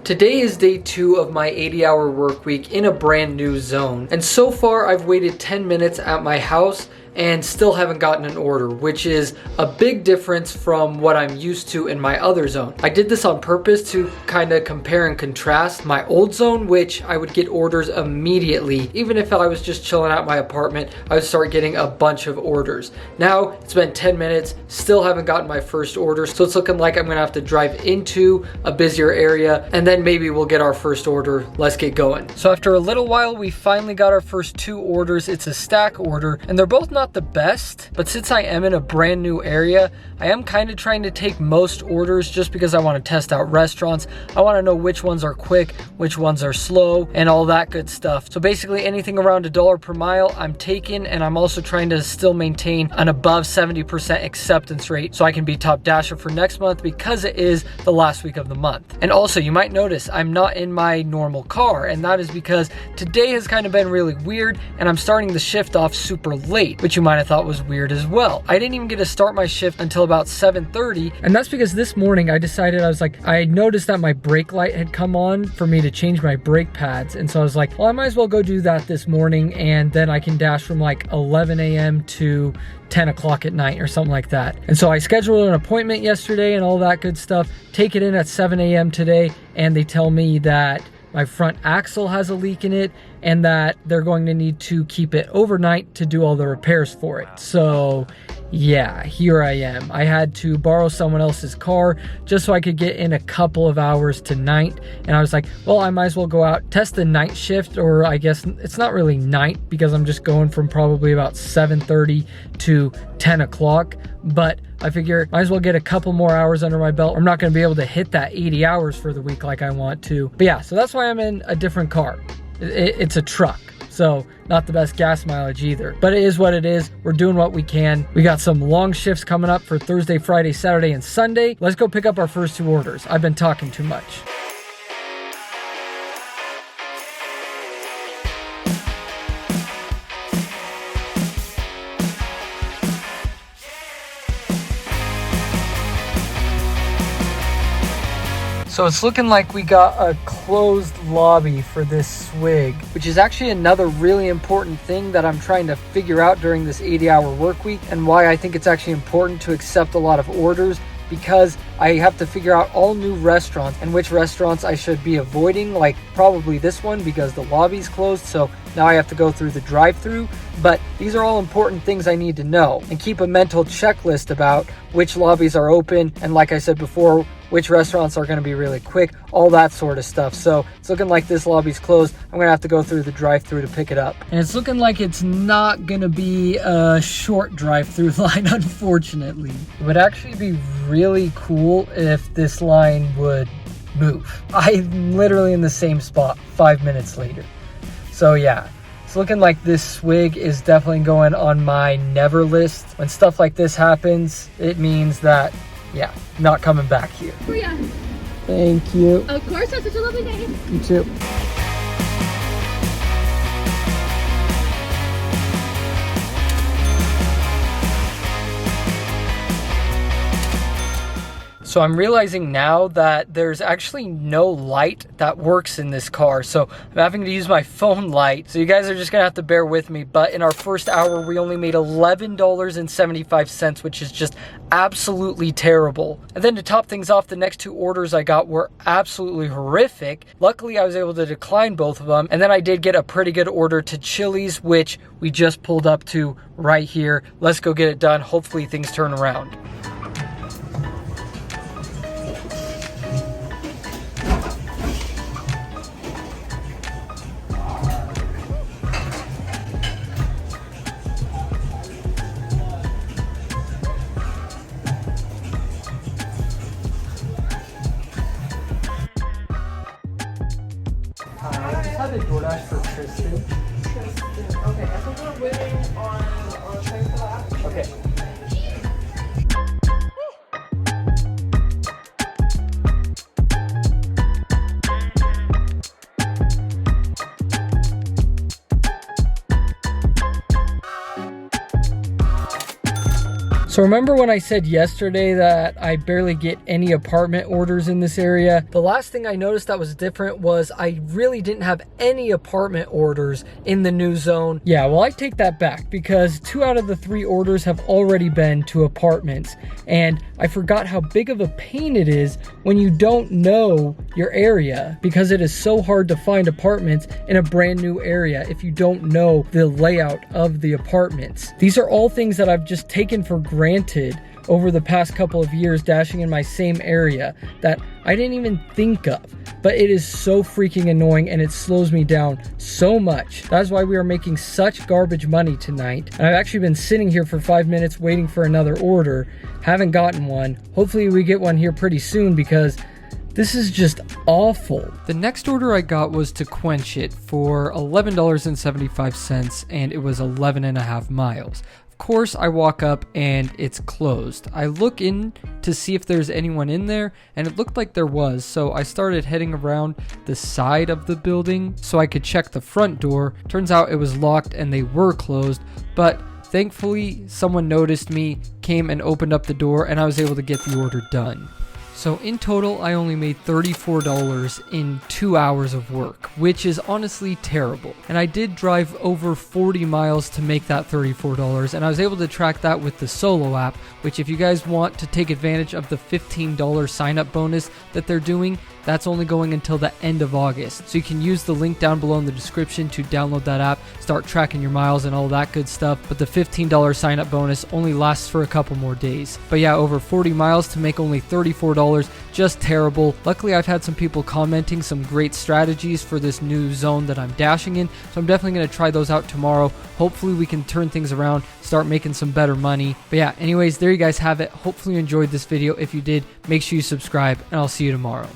Today is day 2 of my 80-hour work week in a brand new zone, and so far I've waited 10 minutes at my house and still haven't gotten an order, which is a big difference from what I'm used to in my other zone. I did this on purpose to kind of compare and contrast my old zone, which I would get orders immediately. Even if I was just chilling at my apartment, I would start getting a bunch of orders. Now it's been 10 minutes, still haven't gotten my first order, so it's looking like I'm gonna have to drive into a busier area and then maybe we'll get our first order. Let's get going. So after a little while, we finally got our first 2 orders. It's a stack order and they're both not the best, but since I am in a brand new area, I am kind of trying to take most orders just because I want to test out restaurants. I want to know which ones are quick, which ones are slow, and all that good stuff. So basically anything around $1 per mile I'm taking, and I'm also trying to still maintain an above 70% acceptance rate so I can be top dasher for next month because it is the last week of the month. And also you might notice I'm not in my normal car, and that is because today has kind of been really weird and I'm starting the shift off super late, which you might have thought was weird as well. I didn't even get to start my shift until about 7:30, and that's because this morning I decided, I noticed that my brake light had come on for me to change my brake pads, and so I was like, well, I might as well go do that this morning, and then I can dash from like 11 a.m. to 10 o'clock at night or something like that. And so I scheduled an appointment yesterday and all that good stuff, take it in at 7 a.m. today, and they tell me that my front axle has a leak in it and that they're going to need to keep it overnight to do all the repairs for it. So yeah, here I am. I had to borrow someone else's car just so I could get in a couple of hours tonight. And I was like, well, I might as well go out, test the night shift, or I guess it's not really night because I'm just going from probably about 7:30 to 10 o'clock. But I figure might as well get a couple more hours under my belt. I'm not going to be able to hit that 80 hours for the week like I want to. But yeah, so that's why I'm in a different car. It's a truck, so not the best gas mileage either. But it is what it is. We're doing what we can. We got some long shifts coming up for Thursday, Friday, Saturday, and Sunday. Let's go pick up our first 2 orders. I've been talking too much. So it's looking like we got a closed lobby for this swig, which is actually another really important thing that I'm trying to figure out during this 80-hour work week, and why I think it's actually important to accept a lot of orders, because I have to figure out all new restaurants and which restaurants I should be avoiding, like probably this one because the lobby's closed, so now I have to go through the drive-thru. But these are all important things I need to know and keep a mental checklist about which lobbies are open, and like I said before, which restaurants are going to be really quick, all that sort of stuff. So it's looking like this lobby's closed. I'm going to have to go through the drive-thru to pick it up. And it's looking like it's not going to be a short drive-thru line, unfortunately. It would actually be really cool if this line would move. I'm literally in the same spot 5 minutes later. So yeah, it's looking like this swig is definitely going on my never list. When stuff like this happens, it means that, yeah, not coming back here. Oh yeah. Thank you. Of course, have such a lovely day. You too. So I'm realizing now that there's actually no light that works in this car. So I'm having to use my phone light. So you guys are just gonna have to bear with me. But in our first hour, we only made $11.75, which is just absolutely terrible. And then to top things off, the next 2 orders I got were absolutely horrific. Luckily, I was able to decline both of them. And then I did get a pretty good order to Chili's, which we just pulled up to right here. Let's go get it done. Hopefully things turn around. I just had a DoorDash for Tristan. Okay, I think we're waiting on things for that. Okay. So remember when I said yesterday that I barely get any apartment orders in this area? The last thing I noticed that was different was I really didn't have any apartment orders in the new zone. Yeah, well, I take that back because 2 out of the 3 orders have already been to apartments. And I forgot how big of a pain it is when you don't know your area, because it is so hard to find apartments in a brand new area if you don't know the layout of the apartments. These are all things that I've just taken for granted over the past couple of years dashing in my same area that I didn't even think of. But it is so freaking annoying and it slows me down so much. That's why we are making such garbage money tonight. And I've actually been sitting here for 5 minutes waiting for another order. Haven't gotten one. Hopefully we get one here pretty soon because this is just awful. The next order I got was to quench it for $11.75 and it was 11.5 miles. Of course, I walk up and it's closed. I look in to see if there's anyone in there and it looked like there was, so I started heading around the side of the building so I could check the front door. Turns out it was locked and they were closed, but thankfully someone noticed me, came and opened up the door, and I was able to get the order done. So in total, I only made $34 in 2 hours of work, which is honestly terrible. And I did drive over 40 miles to make that $34, and I was able to track that with the Solo app, which if you guys want to take advantage of the $15 sign-up bonus that they're doing, that's only going until the end of August. So you can use the link down below in the description to download that app, start tracking your miles and all that good stuff. But the $15 sign-up bonus only lasts for a couple more days. But yeah, over 40 miles to make only $34, just terrible. Luckily, I've had some people commenting some great strategies for this new zone that I'm dashing in. So I'm definitely going to try those out tomorrow. Hopefully we can turn things around, start making some better money. But yeah, anyways, there you guys have it. Hopefully you enjoyed this video. If you did, make sure you subscribe and I'll see you tomorrow.